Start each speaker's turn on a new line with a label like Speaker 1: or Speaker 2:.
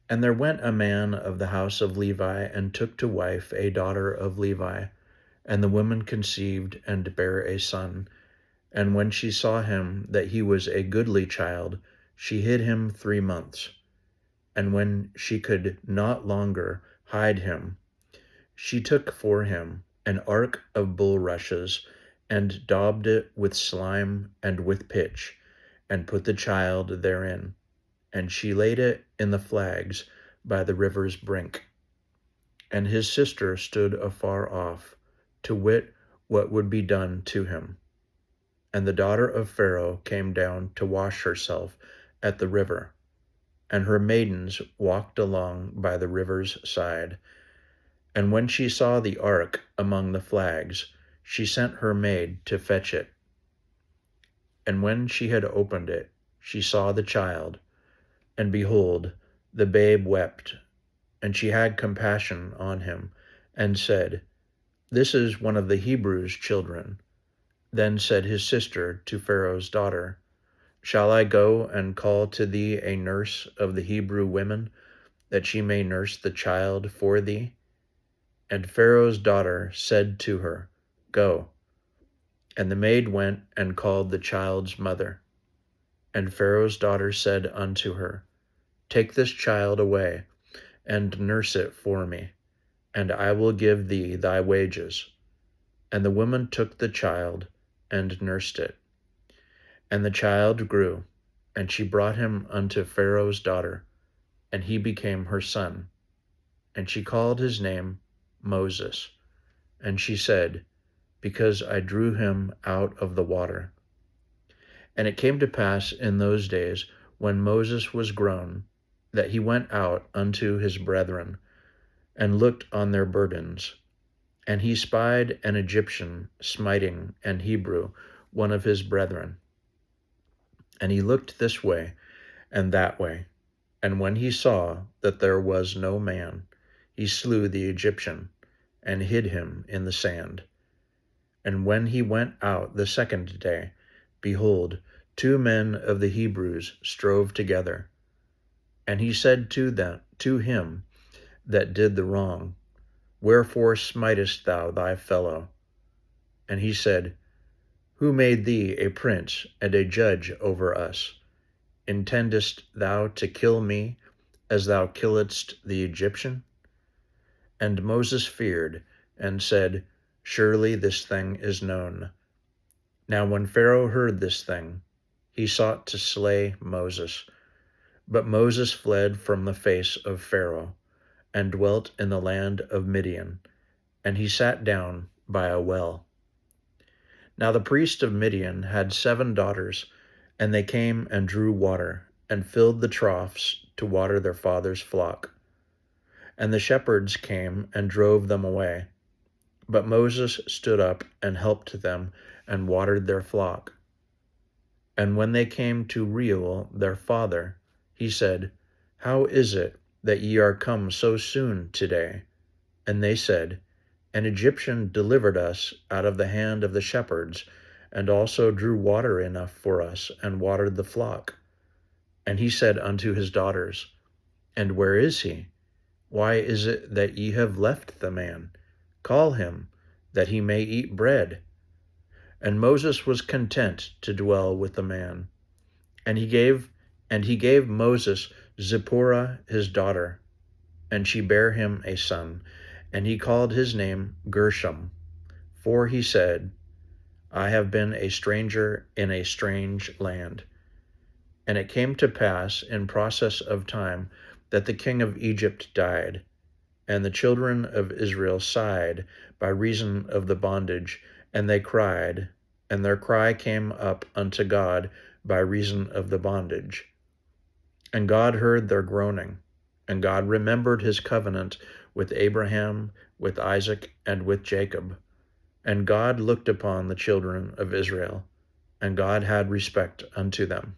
Speaker 1: And there went a man of the house of Levi, and took to wife a daughter of Levi. And the woman conceived, and bare a son. And when she saw him, that he was a goodly child, she hid him 3 months. And when she could not longer hide him, she took for him an ark of bulrushes, and daubed it with slime and with pitch, and put the child therein. And she laid it in the flags by the river's brink. And his sister stood afar off, to wit what would be done to him. And the daughter of Pharaoh came down to wash herself at the river, and her maidens walked along by the river's side. And when she saw the ark among the flags, she sent her maid to fetch it. And when she had opened it, she saw the child, and behold, the babe wept. And she had compassion on him, and said, This is one of the Hebrews' children. Then said his sister to Pharaoh's daughter, Shall I go and call to thee a nurse of the Hebrew women, that she may nurse the child for thee? And Pharaoh's daughter said to her, Go. And the maid went and called the child's mother. And Pharaoh's daughter said unto her, Take this child away, and nurse it for me, and I will give thee thy wages. And the woman took the child, and nursed it. And the child grew, and she brought him unto Pharaoh's daughter, and he became her son. And she called his name Moses. And she said, Because I drew him out of the water. And it came to pass in those days, when Moses was grown, that he went out unto his brethren, and looked on their burdens. And he spied an Egyptian smiting an Hebrew, one of his brethren. And he looked this way and that way. And when he saw that there was no man, he slew the Egyptian, and hid him in the sand. And when he went out the second day, behold, 2 men of the Hebrews strove together. And he said to him that did the wrong, Wherefore smitest thou thy fellow? And he said, Who made thee a prince and a judge over us? Intendest thou to kill me, as thou killedst the Egyptian? And Moses feared, and said, Surely this thing is known. Now when Pharaoh heard this thing, he sought to slay Moses. But Moses fled from the face of Pharaoh, and dwelt in the land of Midian, and he sat down by a well. Now the priest of Midian had 7 daughters, and they came and drew water, and filled the troughs to water their father's flock. And the shepherds came and drove them away. But Moses stood up and helped them, and watered their flock. And when they came to Reuel their father, he said, How is it that ye are come so soon today? And they said, An Egyptian delivered us out of the hand of the shepherds, and also drew water enough for us, and watered the flock. And he said unto his daughters, And where is he? Why is it that ye have left the man? Call him, that he may eat bread. And Moses was content to dwell with the man. And he gave Moses Zipporah his daughter, and she bare him a son, and he called his name Gershom, for he said, I have been a stranger in a strange land. And it came to pass in process of time that the king of Egypt died, and the children of Israel sighed by reason of the bondage, and they cried, and their cry came up unto God by reason of the bondage. And God heard their groaning, and God remembered his covenant with Abraham, with Isaac, and with Jacob. And God looked upon the children of Israel, and God had respect unto them.